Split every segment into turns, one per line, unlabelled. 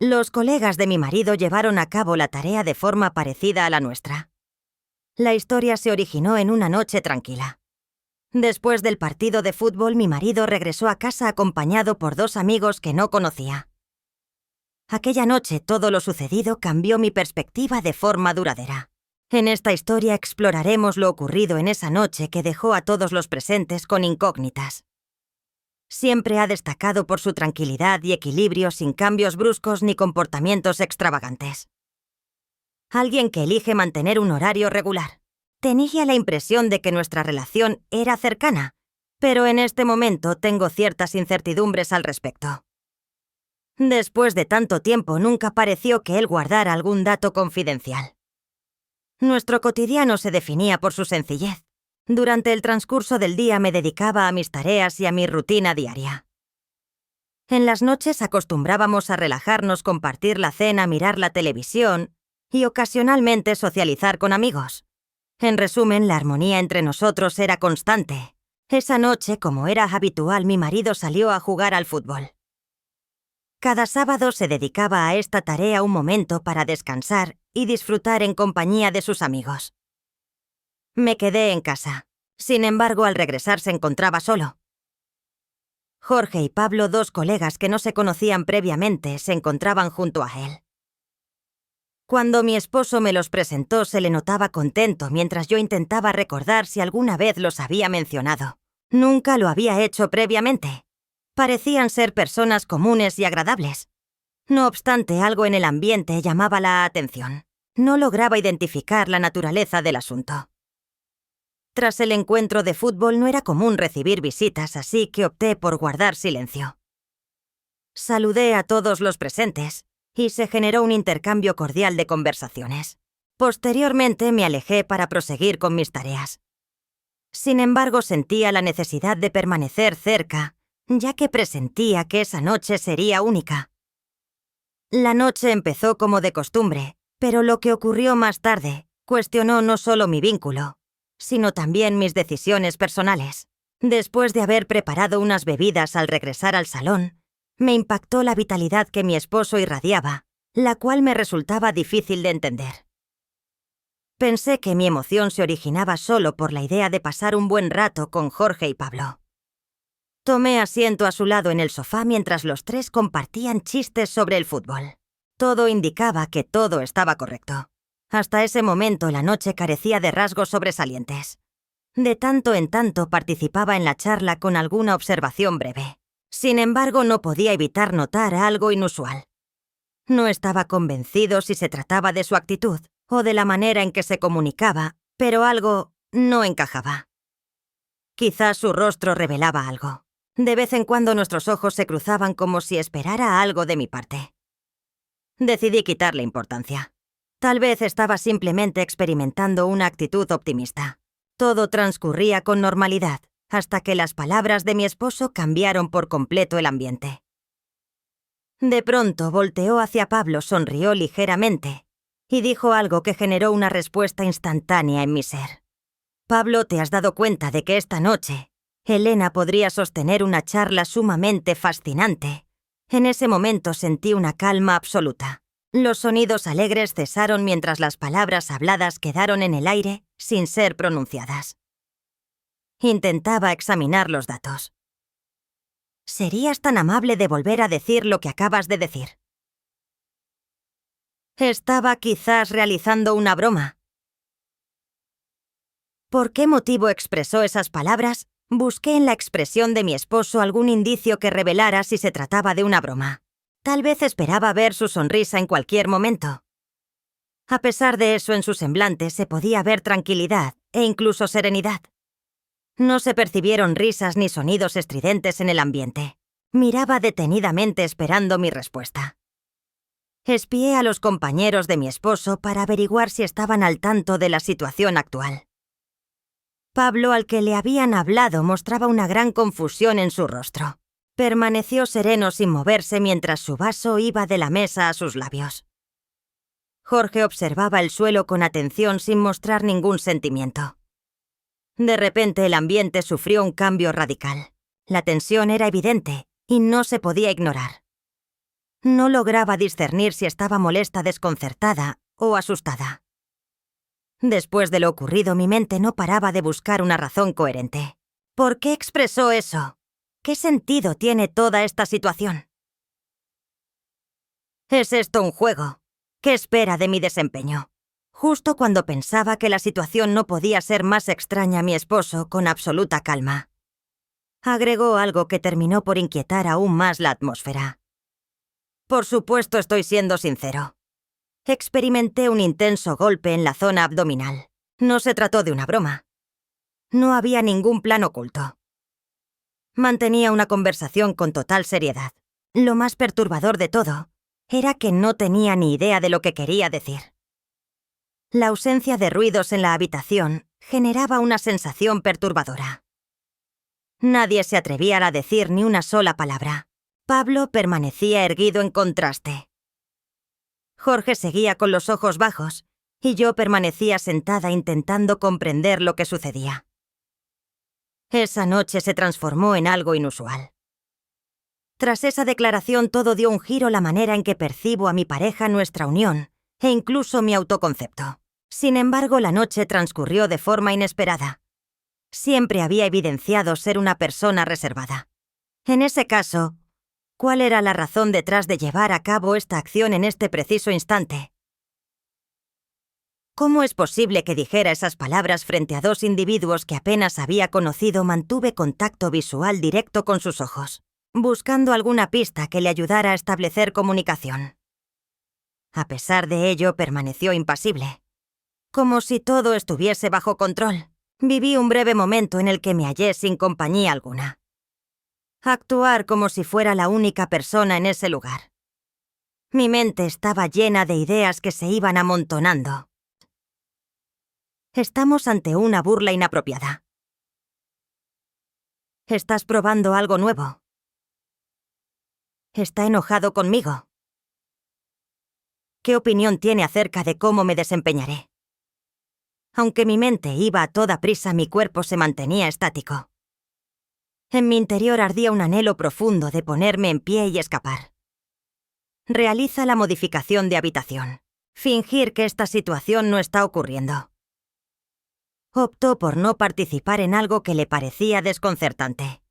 Los colegas de mi marido llevaron a cabo la tarea de forma parecida a la nuestra. La historia se originó en una noche tranquila. Después del partido de fútbol, mi marido regresó a casa acompañado por 2 amigos que no conocía. Aquella noche todo lo sucedido cambió mi perspectiva de forma duradera. En esta historia exploraremos lo ocurrido en esa noche que dejó a todos los presentes con incógnitas. Siempre ha destacado por su tranquilidad y equilibrio sin cambios bruscos ni comportamientos extravagantes. Alguien que elige mantener un horario regular. Tenía la impresión de que nuestra relación era cercana, pero en este momento tengo ciertas incertidumbres al respecto. Después de tanto tiempo, nunca pareció que él guardara algún dato confidencial. Nuestro cotidiano se definía por su sencillez. Durante el transcurso del día me dedicaba a mis tareas y a mi rutina diaria. En las noches acostumbrábamos a relajarnos, compartir la cena, mirar la televisión y ocasionalmente socializar con amigos. En resumen, la armonía entre nosotros era constante. Esa noche, como era habitual, mi marido salió a jugar al fútbol. Cada sábado se dedicaba a esta tarea un momento para descansar y disfrutar en compañía de sus amigos. Me quedé en casa. Sin embargo, al regresar se encontraba solo. Jorge y Pablo, 2 colegas que no se conocían previamente, se encontraban junto a él. Cuando mi esposo me los presentó, se le notaba contento mientras yo intentaba recordar si alguna vez los había mencionado. Nunca lo había hecho previamente. Parecían ser personas comunes y agradables. No obstante, algo en el ambiente llamaba la atención. No lograba identificar la naturaleza del asunto. Tras el encuentro de fútbol no era común recibir visitas, así que opté por guardar silencio. Saludé a todos los presentes y se generó un intercambio cordial de conversaciones. Posteriormente me alejé para proseguir con mis tareas. Sin embargo, sentía la necesidad de permanecer cerca, ya que presentía que esa noche sería única. La noche empezó como de costumbre, pero lo que ocurrió más tarde cuestionó no solo mi vínculo, sino también mis decisiones personales. Después de haber preparado unas bebidas al regresar al salón, me impactó la vitalidad que mi esposo irradiaba, la cual me resultaba difícil de entender. Pensé que mi emoción se originaba solo por la idea de pasar un buen rato con Jorge y Pablo. Tomé asiento a su lado en el sofá mientras los 3 compartían chistes sobre el fútbol. Todo indicaba que todo estaba correcto. Hasta ese momento la noche carecía de rasgos sobresalientes. De tanto en tanto participaba en la charla con alguna observación breve. Sin embargo, no podía evitar notar algo inusual. No estaba convencido si se trataba de su actitud o de la manera en que se comunicaba, pero algo no encajaba. Quizás su rostro revelaba algo. De vez en cuando nuestros ojos se cruzaban como si esperara algo de mi parte. Decidí quitarle importancia. Tal vez estaba simplemente experimentando una actitud optimista. Todo transcurría con normalidad, hasta que las palabras de mi esposo cambiaron por completo el ambiente. De pronto volteó hacia Pablo, sonrió ligeramente y dijo algo que generó una respuesta instantánea en mi ser. Pablo, ¿te has dado cuenta de que esta noche Elena podría sostener una charla sumamente fascinante? En ese momento sentí una calma absoluta. Los sonidos alegres cesaron mientras las palabras habladas quedaron en el aire sin ser pronunciadas. Intentaba examinar los datos. ¿Serías tan amable de volver a decir lo que acabas de decir? Estaba quizás realizando una broma. ¿Por qué motivo expresó esas palabras? Busqué en la expresión de mi esposo algún indicio que revelara si se trataba de una broma. Tal vez esperaba ver su sonrisa en cualquier momento. A pesar de eso, en su semblante se podía ver tranquilidad e incluso serenidad. No se percibieron risas ni sonidos estridentes en el ambiente. Miraba detenidamente esperando mi respuesta. Espié a los compañeros de mi esposo para averiguar si estaban al tanto de la situación actual. Pablo, al que le habían hablado, mostraba una gran confusión en su rostro. Permaneció sereno sin moverse mientras su vaso iba de la mesa a sus labios. Jorge observaba el suelo con atención sin mostrar ningún sentimiento. De repente el ambiente sufrió un cambio radical. La tensión era evidente y no se podía ignorar. No lograba discernir si estaba molesta, desconcertada o asustada. Después de lo ocurrido, mi mente no paraba de buscar una razón coherente. ¿Por qué expresó eso? ¿Qué sentido tiene toda esta situación? ¿Es esto un juego? ¿Qué espera de mi desempeño? Justo cuando pensaba que la situación no podía ser más extraña, mi esposo, con absoluta calma, agregó algo que terminó por inquietar aún más la atmósfera. Por supuesto, estoy siendo sincero. Experimenté un intenso golpe en la zona abdominal. No se trató de una broma. No había ningún plan oculto. Mantenía una conversación con total seriedad. Lo más perturbador de todo era que no tenía ni idea de lo que quería decir. La ausencia de ruidos en la habitación generaba una sensación perturbadora. Nadie se atrevía a decir ni una sola palabra. Pablo permanecía erguido en contraste. Jorge seguía con los ojos bajos y yo permanecía sentada intentando comprender lo que sucedía. Esa noche se transformó en algo inusual. Tras esa declaración todo dio un giro la manera en que percibo a mi pareja, nuestra unión, e incluso mi autoconcepto. Sin embargo, la noche transcurrió de forma inesperada. Siempre había evidenciado ser una persona reservada. En ese caso, ¿cuál era la razón detrás de llevar a cabo esta acción en este preciso instante? ¿Cómo es posible que dijera esas palabras frente a dos individuos que apenas había conocido? Mantuve contacto visual directo con sus ojos, buscando alguna pista que le ayudara a establecer comunicación. A pesar de ello, permaneció impasible, como si todo estuviese bajo control. Viví un breve momento en el que me hallé sin compañía alguna. Actuar como si fuera la única persona en ese lugar. Mi mente estaba llena de ideas que se iban amontonando. Estamos ante una burla inapropiada. ¿Estás probando algo nuevo? ¿Está enojado conmigo? ¿Qué opinión tiene acerca de cómo me desempeñaré? Aunque mi mente iba a toda prisa, mi cuerpo se mantenía estático. En mi interior ardía un anhelo profundo de ponerme en pie y escapar. Realiza la modificación de habitación. Fingir que esta situación no está ocurriendo. Optó por no participar en algo que le parecía desconcertante.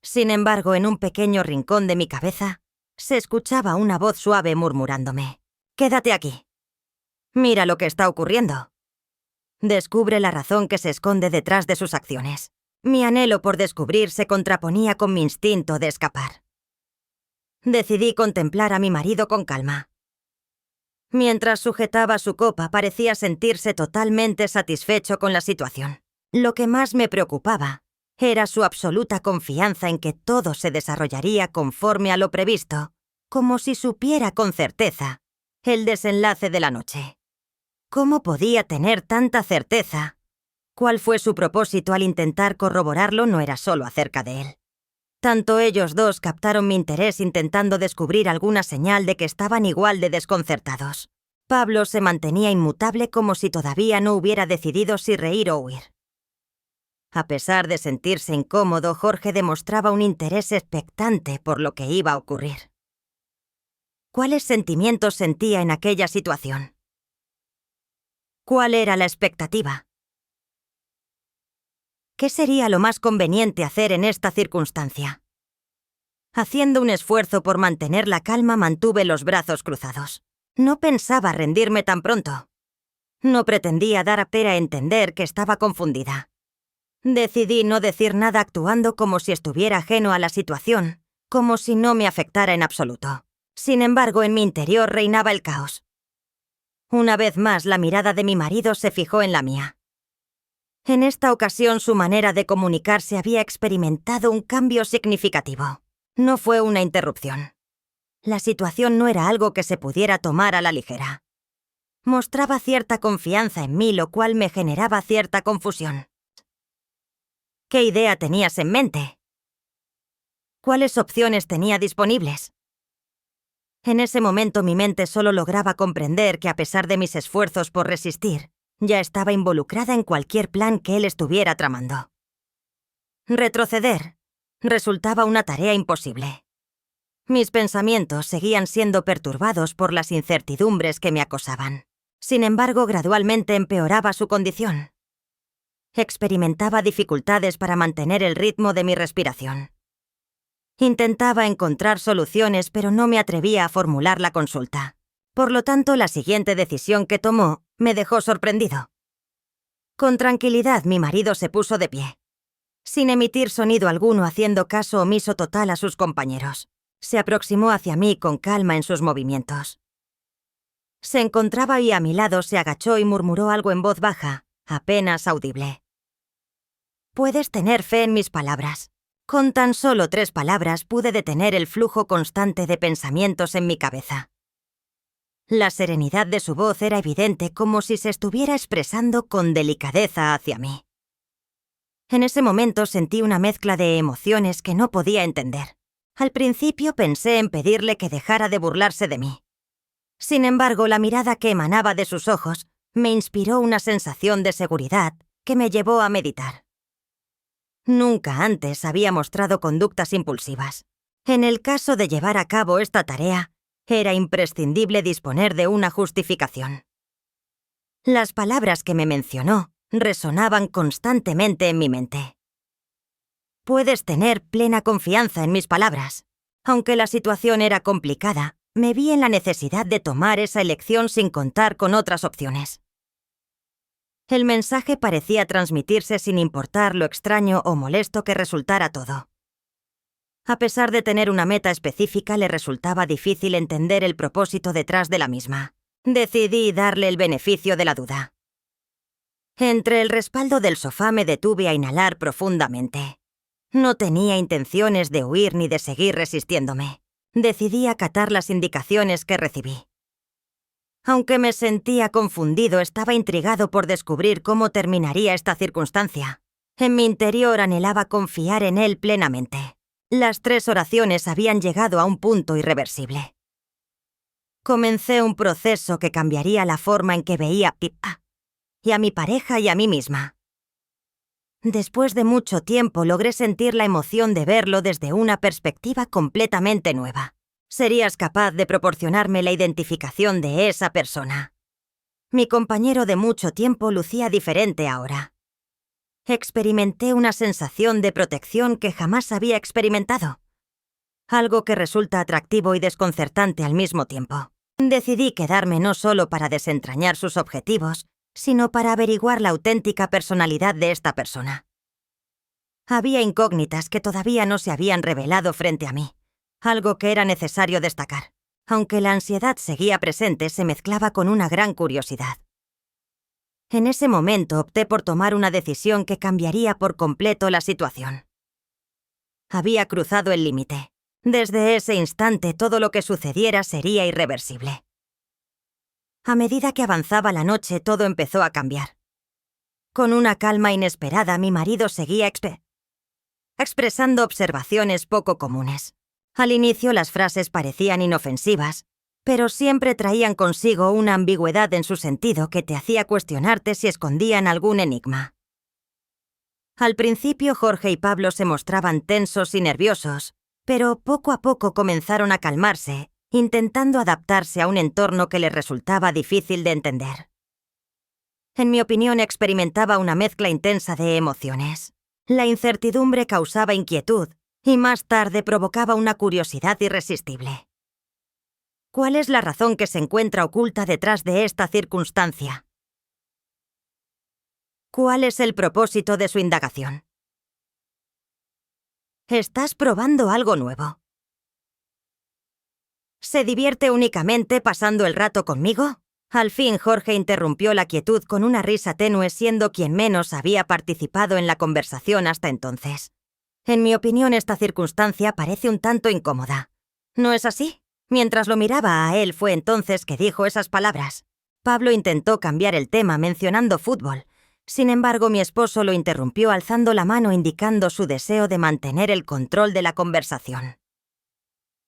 Sin embargo, en un pequeño rincón de mi cabeza, se escuchaba una voz suave murmurándome: «Quédate aquí. Mira lo que está ocurriendo». Descubre la razón que se esconde detrás de sus acciones. Mi anhelo por descubrir se contraponía con mi instinto de escapar. Decidí contemplar a mi marido con calma. Mientras sujetaba su copa, parecía sentirse totalmente satisfecho con la situación. Lo que más me preocupaba era su absoluta confianza en que todo se desarrollaría conforme a lo previsto, como si supiera con certeza el desenlace de la noche. ¿Cómo podía tener tanta certeza? ¿Cuál fue su propósito al intentar corroborarlo? No era solo acerca de él. Tanto ellos dos captaron mi interés intentando descubrir alguna señal de que estaban igual de desconcertados. Pablo se mantenía inmutable como si todavía no hubiera decidido si reír o huir. A pesar de sentirse incómodo, Jorge demostraba un interés expectante por lo que iba a ocurrir. ¿Cuáles sentimientos sentía en aquella situación? ¿Cuál era la expectativa? ¿Qué sería lo más conveniente hacer en esta circunstancia? Haciendo un esfuerzo por mantener la calma, mantuve los brazos cruzados. No pensaba rendirme tan pronto. No pretendía dar a entender que estaba confundida. Decidí no decir nada, actuando como si estuviera ajeno a la situación, como si no me afectara en absoluto. Sin embargo, en mi interior reinaba el caos. Una vez más, la mirada de mi marido se fijó en la mía. En esta ocasión, su manera de comunicarse había experimentado un cambio significativo. No fue una interrupción. La situación no era algo que se pudiera tomar a la ligera. Mostraba cierta confianza en mí, lo cual me generaba cierta confusión. ¿Qué idea tenías en mente? ¿Cuáles opciones tenía disponibles? En ese momento mi mente solo lograba comprender que, a pesar de mis esfuerzos por resistir, ya estaba involucrada en cualquier plan que él estuviera tramando. Retroceder resultaba una tarea imposible. Mis pensamientos seguían siendo perturbados por las incertidumbres que me acosaban. Sin embargo, gradualmente empeoraba su condición. Experimentaba dificultades para mantener el ritmo de mi respiración. Intentaba encontrar soluciones, pero no me atrevía a formular la consulta. Por lo tanto, la siguiente decisión que tomó me dejó sorprendido. Con tranquilidad, mi marido se puso de pie, sin emitir sonido alguno, haciendo caso omiso total a sus compañeros. Se aproximó hacia mí con calma en sus movimientos. Se encontraba ahí a mi lado, se agachó y murmuró algo en voz baja, apenas audible. Puedes tener fe en mis palabras. Con tan solo 3 palabras pude detener el flujo constante de pensamientos en mi cabeza. La serenidad de su voz era evidente, como si se estuviera expresando con delicadeza hacia mí. En ese momento sentí una mezcla de emociones que no podía entender. Al principio pensé en pedirle que dejara de burlarse de mí. Sin embargo, la mirada que emanaba de sus ojos me inspiró una sensación de seguridad que me llevó a meditar. Nunca antes había mostrado conductas impulsivas. En el caso de llevar a cabo esta tarea, era imprescindible disponer de una justificación. Las palabras que me mencionó resonaban constantemente en mi mente. Puedes tener plena confianza en mis palabras. Aunque la situación era complicada, me vi en la necesidad de tomar esa elección sin contar con otras opciones. El mensaje parecía transmitirse sin importar lo extraño o molesto que resultara todo. A pesar de tener una meta específica, le resultaba difícil entender el propósito detrás de la misma. Decidí darle el beneficio de la duda. Entre el respaldo del sofá me detuve a inhalar profundamente. No tenía intenciones de huir ni de seguir resistiéndome. Decidí acatar las indicaciones que recibí. Aunque me sentía confundido, estaba intrigado por descubrir cómo terminaría esta circunstancia. En mi interior anhelaba confiar en él plenamente. Las 3 oraciones habían llegado a un punto irreversible. Comencé un proceso que cambiaría la forma en que veía a mi pareja y a mí misma. Después de mucho tiempo logré sentir la emoción de verlo desde una perspectiva completamente nueva. Serías capaz de proporcionarme la identificación de esa persona. Mi compañero de mucho tiempo lucía diferente ahora. Experimenté una sensación de protección que jamás había experimentado. Algo que resulta atractivo y desconcertante al mismo tiempo. Decidí quedarme no solo para desentrañar sus objetivos, sino para averiguar la auténtica personalidad de esta persona. Había incógnitas que todavía no se habían revelado frente a mí, algo que era necesario destacar. Aunque la ansiedad seguía presente, se mezclaba con una gran curiosidad. En ese momento opté por tomar una decisión que cambiaría por completo la situación. Había cruzado el límite. Desde ese instante todo lo que sucediera sería irreversible. A medida que avanzaba la noche, todo empezó a cambiar. Con una calma inesperada, mi marido seguía expresando observaciones poco comunes. Al inicio las frases parecían inofensivas, pero siempre traían consigo una ambigüedad en su sentido que te hacía cuestionarte si escondían algún enigma. Al principio Jorge y Pablo se mostraban tensos y nerviosos, pero poco a poco comenzaron a calmarse, intentando adaptarse a un entorno que les resultaba difícil de entender. En mi opinión, experimentaba una mezcla intensa de emociones. La incertidumbre causaba inquietud y más tarde provocaba una curiosidad irresistible. ¿Cuál es la razón que se encuentra oculta detrás de esta circunstancia? ¿Cuál es el propósito de su indagación? ¿Estás probando algo nuevo? ¿Se divierte únicamente pasando el rato conmigo? Al fin Jorge interrumpió la quietud con una risa tenue, siendo quien menos había participado en la conversación hasta entonces. En mi opinión, esta circunstancia parece un tanto incómoda. ¿No es así? Mientras lo miraba a él fue entonces que dijo esas palabras. Pablo intentó cambiar el tema mencionando fútbol. Sin embargo, mi esposo lo interrumpió alzando la mano indicando su deseo de mantener el control de la conversación.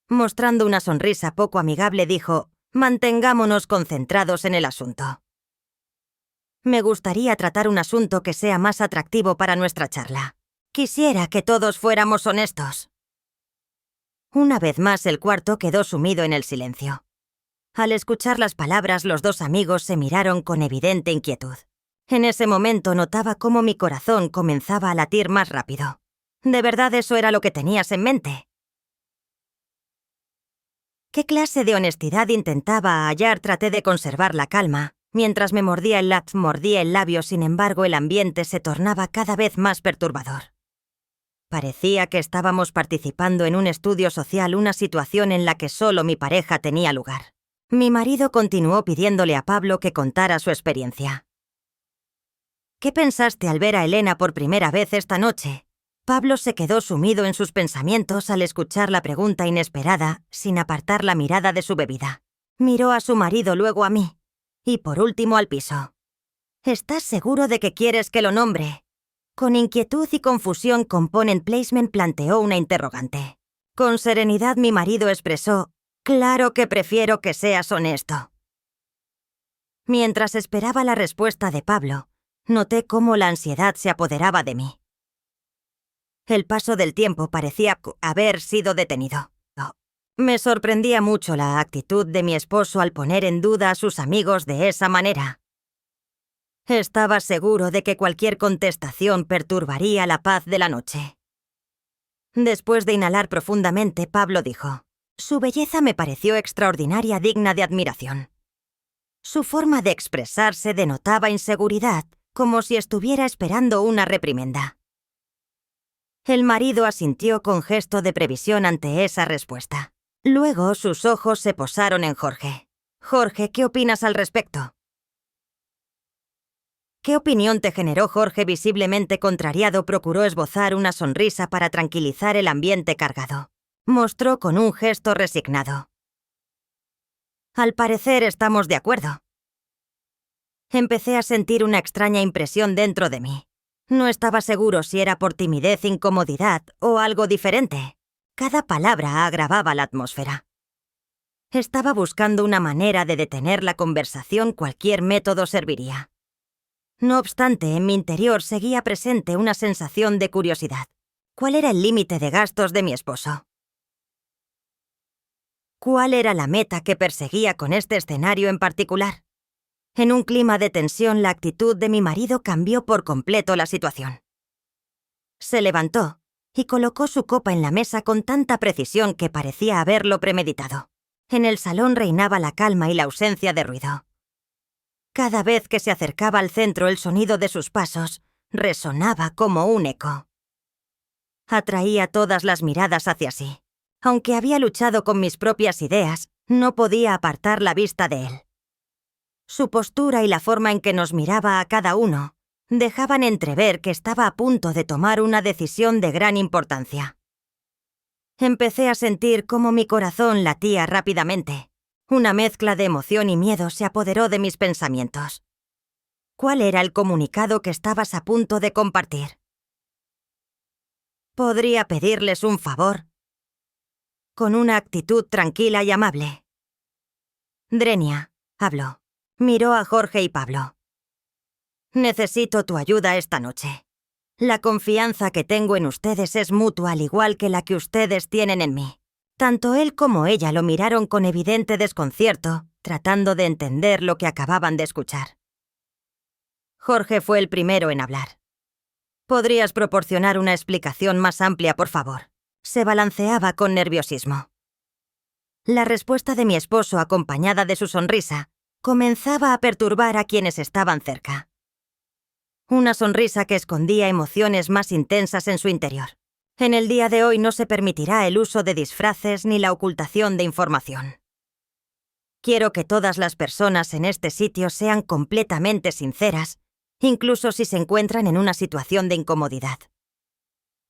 Mostrando una sonrisa poco amigable dijo: «Mantengámonos concentrados en el asunto. Me gustaría tratar un asunto que sea más atractivo para nuestra charla. Quisiera que todos fuéramos honestos». Una vez más el cuarto quedó sumido en el silencio. Al escuchar las palabras, los dos amigos se miraron con evidente inquietud. En ese momento notaba cómo mi corazón comenzaba a latir más rápido. ¿De verdad eso era lo que tenías en mente? ¿Qué clase de honestidad intentaba hallar? Traté de conservar la calma. Mientras me mordía el labio, sin embargo, el ambiente se tornaba cada vez más perturbador. Parecía que estábamos participando en un estudio social, una situación en la que solo mi pareja tenía lugar. Mi marido continuó pidiéndole a Pablo que contara su experiencia. ¿Qué pensaste al ver a Elena por primera vez esta noche? Pablo se quedó sumido en sus pensamientos al escuchar la pregunta inesperada, sin apartar la mirada de su bebida. Miró a su marido, luego a mí, y por último al piso. ¿Estás seguro de que quieres que lo nombre? Con inquietud y confusión, Component Placement planteó una interrogante. Con serenidad mi marido expresó: «Claro que prefiero que seas honesto». Mientras esperaba la respuesta de Pablo, noté cómo la ansiedad se apoderaba de mí. El paso del tiempo parecía haber sido detenido. Me sorprendía mucho la actitud de mi esposo al poner en duda a sus amigos de esa manera. Estaba seguro de que cualquier contestación perturbaría la paz de la noche. Después de inhalar profundamente, Pablo dijo: «Su belleza me pareció extraordinaria, digna de admiración». Su forma de expresarse denotaba inseguridad, como si estuviera esperando una reprimenda. El marido asintió con gesto de previsión ante esa respuesta. Luego sus ojos se posaron en Jorge. «Jorge, ¿qué opinas al respecto?» ¿Qué opinión te generó? Jorge, visiblemente contrariado, procuró esbozar una sonrisa para tranquilizar el ambiente cargado. Mostró con un gesto resignado: «Al parecer estamos de acuerdo». Empecé a sentir una extraña impresión dentro de mí. No estaba seguro si era por timidez, incomodidad o algo diferente. Cada palabra agravaba la atmósfera. Estaba buscando una manera de detener la conversación, cualquier método serviría. No obstante, en mi interior seguía presente una sensación de curiosidad. ¿Cuál era el límite de gastos de mi esposo? ¿Cuál era la meta que perseguía con este escenario en particular? En un clima de tensión, la actitud de mi marido cambió por completo la situación. Se levantó y colocó su copa en la mesa con tanta precisión que parecía haberlo premeditado. En el salón reinaba la calma y la ausencia de ruido. Cada vez que se acercaba al centro, el sonido de sus pasos resonaba como un eco. Atraía todas las miradas hacia sí. Aunque había luchado con mis propias ideas, no podía apartar la vista de él. Su postura y la forma en que nos miraba a cada uno dejaban entrever que estaba a punto de tomar una decisión de gran importancia. Empecé a sentir cómo mi corazón latía rápidamente. Una mezcla de emoción y miedo se apoderó de mis pensamientos. ¿Cuál era el comunicado que estabas a punto de compartir? ¿Podría pedirles un favor? Con una actitud tranquila y amable, Drenia habló. Miró a Jorge y Pablo. «Necesito tu ayuda esta noche. La confianza que tengo en ustedes es mutua, al igual que la que ustedes tienen en mí». Tanto él como ella lo miraron con evidente desconcierto, tratando de entender lo que acababan de escuchar. Jorge fue el primero en hablar. «¿Podrías proporcionar una explicación más amplia, por favor?» Se balanceaba con nerviosismo. La respuesta de mi esposo, acompañada de su sonrisa, comenzaba a perturbar a quienes estaban cerca. Una sonrisa que escondía emociones más intensas en su interior. En el día de hoy no se permitirá el uso de disfraces ni la ocultación de información. Quiero que todas las personas en este sitio sean completamente sinceras, incluso si se encuentran en una situación de incomodidad.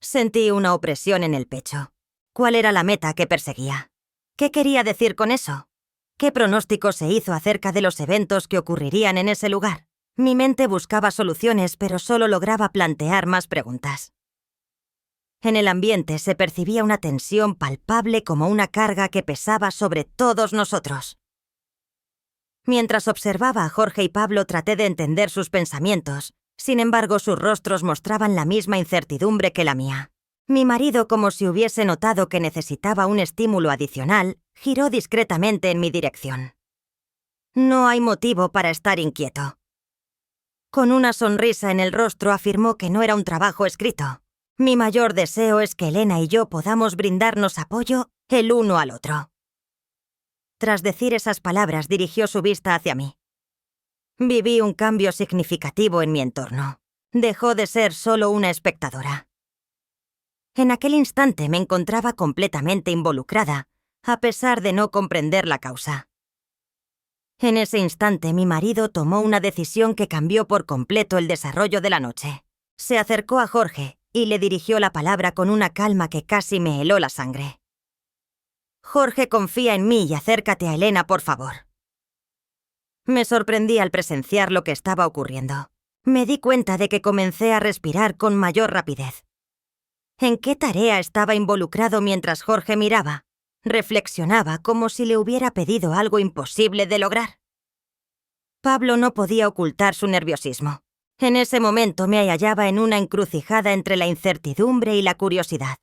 Sentí una opresión en el pecho. ¿Cuál era la meta que perseguía? ¿Qué quería decir con eso? ¿Qué pronóstico se hizo acerca de los eventos que ocurrirían en ese lugar? Mi mente buscaba soluciones, pero solo lograba plantear más preguntas. En el ambiente se percibía una tensión palpable, como una carga que pesaba sobre todos nosotros. Mientras observaba a Jorge y Pablo, traté de entender sus pensamientos. Sin embargo, sus rostros mostraban la misma incertidumbre que la mía. Mi marido, como si hubiese notado que necesitaba un estímulo adicional, giró discretamente en mi dirección. No hay motivo para estar inquieto. Con una sonrisa en el rostro afirmó que no era un trabajo escrito. Mi mayor deseo es que Elena y yo podamos brindarnos apoyo el uno al otro. Tras decir esas palabras, dirigió su vista hacia mí. Viví un cambio significativo en mi entorno. Dejó de ser solo una espectadora. En aquel instante me encontraba completamente involucrada, a pesar de no comprender la causa. En ese instante mi marido tomó una decisión que cambió por completo el desarrollo de la noche. Se acercó a Jorge y le dirigió la palabra con una calma que casi me heló la sangre. Jorge, confía en mí y acércate a Elena, por favor. Me sorprendí al presenciar lo que estaba ocurriendo. Me di cuenta de que comencé a respirar con mayor rapidez. ¿En qué tarea estaba involucrado mientras Jorge miraba? Reflexionaba como si le hubiera pedido algo imposible de lograr. Pablo no podía ocultar su nerviosismo. En ese momento me hallaba en una encrucijada entre la incertidumbre y la curiosidad.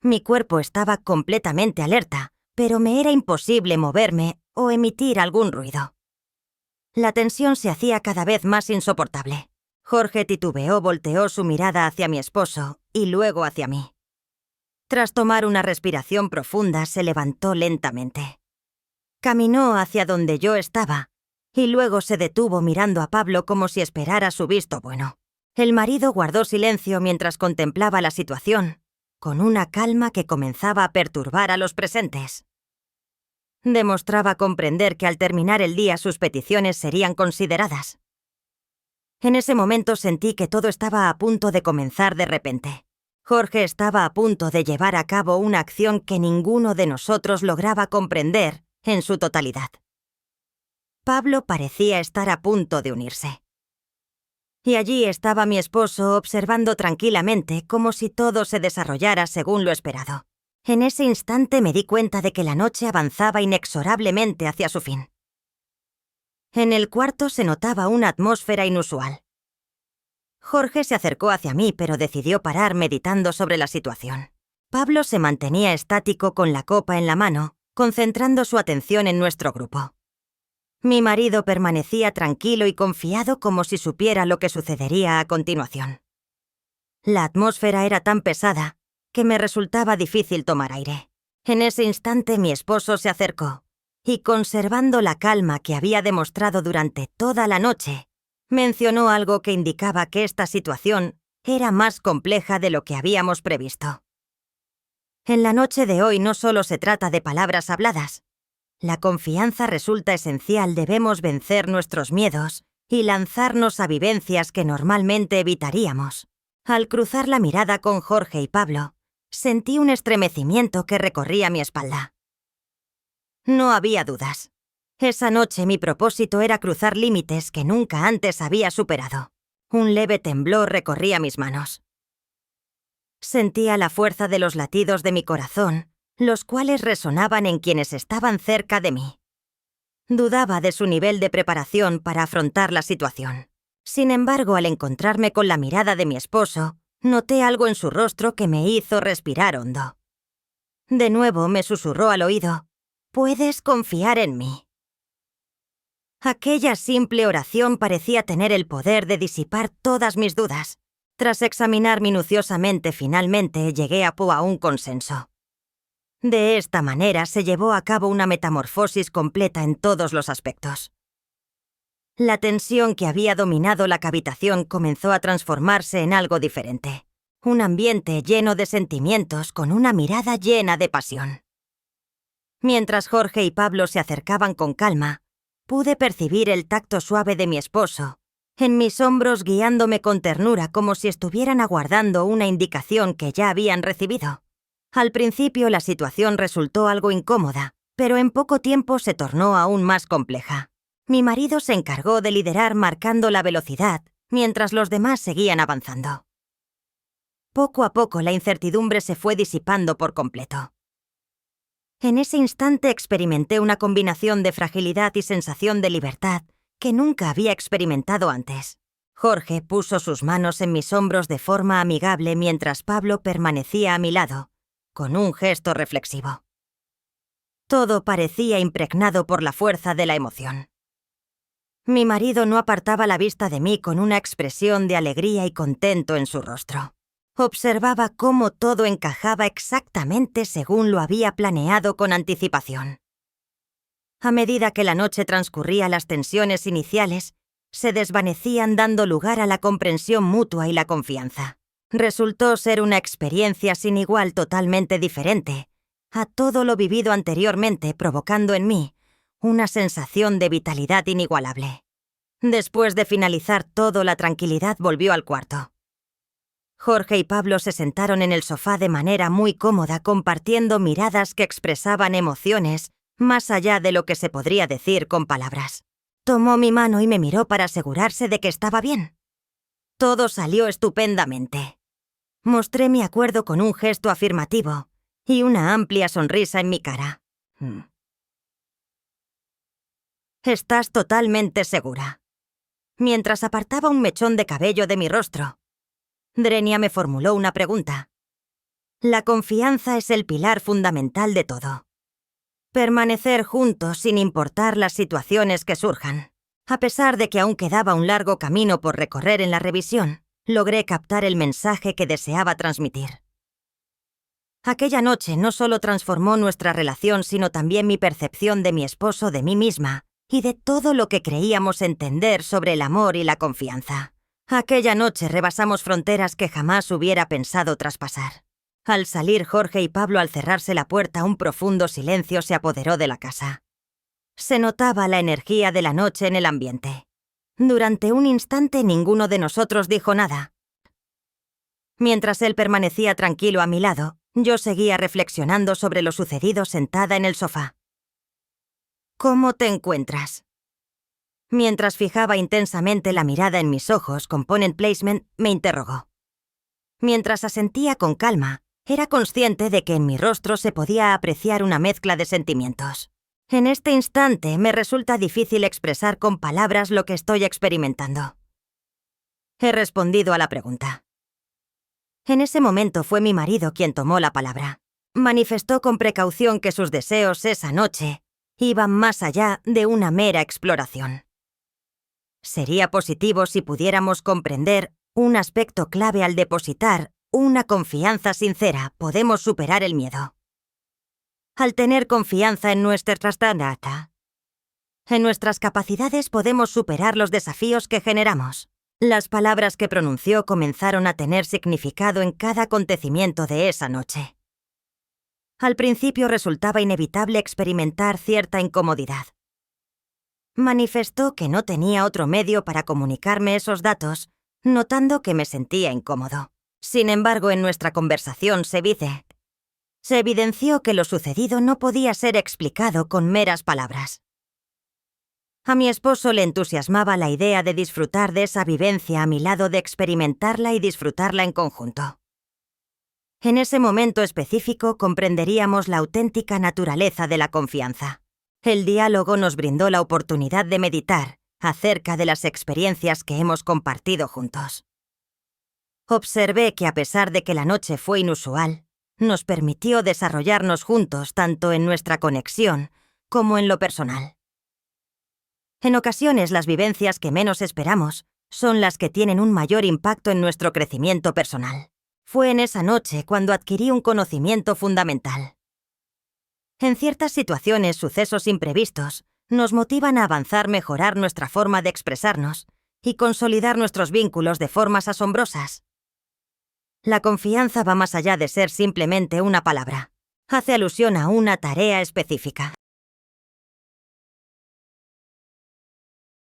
Mi cuerpo estaba completamente alerta, pero me era imposible moverme o emitir algún ruido. La tensión se hacía cada vez más insoportable. Jorge titubeó, volteó su mirada hacia mi esposo y luego hacia mí. Tras tomar una respiración profunda, se levantó lentamente. Caminó hacia donde yo estaba y luego se detuvo mirando a Pablo como si esperara su visto bueno. El marido guardó silencio mientras contemplaba la situación, con una calma que comenzaba a perturbar a los presentes. Demostraba comprender que al terminar el día sus peticiones serían consideradas. En ese momento sentí que todo estaba a punto de comenzar de repente. Jorge estaba a punto de llevar a cabo una acción que ninguno de nosotros lograba comprender en su totalidad. Pablo parecía estar a punto de unirse. Y allí estaba mi esposo observando tranquilamente como si todo se desarrollara según lo esperado. En ese instante me di cuenta de que la noche avanzaba inexorablemente hacia su fin. En el cuarto se notaba una atmósfera inusual. Jorge se acercó hacia mí, pero decidió parar meditando sobre la situación. Pablo se mantenía estático con la copa en la mano, concentrando su atención en nuestro grupo. Mi marido permanecía tranquilo y confiado como si supiera lo que sucedería a continuación. La atmósfera era tan pesada que me resultaba difícil tomar aire. En ese instante mi esposo se acercó y, conservando la calma que había demostrado durante toda la noche, mencionó algo que indicaba que esta situación era más compleja de lo que habíamos previsto. En la noche de hoy no solo se trata de palabras habladas. La confianza resulta esencial. Debemos vencer nuestros miedos y lanzarnos a vivencias que normalmente evitaríamos. Al cruzar la mirada con Jorge y Pablo, sentí un estremecimiento que recorría mi espalda. No había dudas. Esa noche mi propósito era cruzar límites que nunca antes había superado. Un leve temblor recorría mis manos. Sentía la fuerza de los latidos de mi corazón, los cuales resonaban en quienes estaban cerca de mí. Dudaba de su nivel de preparación para afrontar la situación. Sin embargo, al encontrarme con la mirada de mi esposo, noté algo en su rostro que me hizo respirar hondo. De nuevo me susurró al oído: «Puedes confiar en mí». Aquella simple oración parecía tener el poder de disipar todas mis dudas. Tras examinar minuciosamente, finalmente llegué a un consenso. De esta manera se llevó a cabo una metamorfosis completa en todos los aspectos. La tensión que había dominado la habitación comenzó a transformarse en algo diferente. Un ambiente lleno de sentimientos con una mirada llena de pasión. Mientras Jorge y Pablo se acercaban con calma, pude percibir el tacto suave de mi esposo en mis hombros, guiándome con ternura como si estuvieran aguardando una indicación que ya habían recibido. Al principio la situación resultó algo incómoda, pero en poco tiempo se tornó aún más compleja. Mi marido se encargó de liderar marcando la velocidad, mientras los demás seguían avanzando. Poco a poco la incertidumbre se fue disipando por completo. En ese instante experimenté una combinación de fragilidad y sensación de libertad que nunca había experimentado antes. Jorge puso sus manos en mis hombros de forma amigable mientras Pablo permanecía a mi lado, con un gesto reflexivo. Todo parecía impregnado por la fuerza de la emoción. Mi marido no apartaba la vista de mí con una expresión de alegría y contento en su rostro. Observaba cómo todo encajaba exactamente según lo había planeado con anticipación. A medida que la noche transcurría, las tensiones iniciales se desvanecían dando lugar a la comprensión mutua y la confianza. Resultó ser una experiencia sin igual, totalmente diferente a todo lo vivido anteriormente, provocando en mí una sensación de vitalidad inigualable. Después de finalizar todo, la tranquilidad volvió al cuarto. Jorge y Pablo se sentaron en el sofá de manera muy cómoda, compartiendo miradas que expresaban emociones más allá de lo que se podría decir con palabras. Tomó mi mano y me miró para asegurarse de que estaba bien. Todo salió estupendamente. Mostré mi acuerdo con un gesto afirmativo y una amplia sonrisa en mi cara. ¿Estás totalmente segura? Mientras apartaba un mechón de cabello de mi rostro, Drenia me formuló una pregunta. La confianza es el pilar fundamental de todo. Permanecer juntos sin importar las situaciones que surjan. A pesar de que aún quedaba un largo camino por recorrer en la revisión, logré captar el mensaje que deseaba transmitir. Aquella noche no solo transformó nuestra relación, sino también mi percepción de mi esposo, de mí misma y de todo lo que creíamos entender sobre el amor y la confianza. Aquella noche rebasamos fronteras que jamás hubiera pensado traspasar. Al salir Jorge y Pablo, al cerrarse la puerta, un profundo silencio se apoderó de la casa. Se notaba la energía de la noche en el ambiente. Durante un instante ninguno de nosotros dijo nada. Mientras él permanecía tranquilo a mi lado, yo seguía reflexionando sobre lo sucedido sentada en el sofá. ¿Cómo te encuentras? Mientras fijaba intensamente la mirada en mis ojos, Component Placement me interrogó. Mientras asentía con calma, era consciente de que en mi rostro se podía apreciar una mezcla de sentimientos. En este instante me resulta difícil expresar con palabras lo que estoy experimentando. He respondido a la pregunta. En ese momento fue mi marido quien tomó la palabra. Manifestó con precaución que sus deseos esa noche iban más allá de una mera exploración. Sería positivo si pudiéramos comprender un aspecto clave: al depositar una confianza sincera, podemos superar el miedo. Al tener confianza en nuestras capacidades, podemos superar los desafíos que generamos. Las palabras que pronunció comenzaron a tener significado en cada acontecimiento de esa noche. Al principio resultaba inevitable experimentar cierta incomodidad. Manifestó que no tenía otro medio para comunicarme esos datos, notando que me sentía incómodo. Sin embargo, en nuestra conversación se evidenció que lo sucedido no podía ser explicado con meras palabras. A mi esposo le entusiasmaba la idea de disfrutar de esa vivencia a mi lado, de experimentarla y disfrutarla en conjunto. En ese momento específico comprenderíamos la auténtica naturaleza de la confianza. El diálogo nos brindó la oportunidad de meditar acerca de las experiencias que hemos compartido juntos. Observé que, a pesar de que la noche fue inusual, nos permitió desarrollarnos juntos tanto en nuestra conexión como en lo personal. En ocasiones, las vivencias que menos esperamos son las que tienen un mayor impacto en nuestro crecimiento personal. Fue en esa noche cuando adquirí un conocimiento fundamental. En ciertas situaciones, sucesos imprevistos nos motivan a avanzar, mejorar nuestra forma de expresarnos y consolidar nuestros vínculos de formas asombrosas. La confianza va más allá de ser simplemente una palabra. Hace alusión a una tarea específica.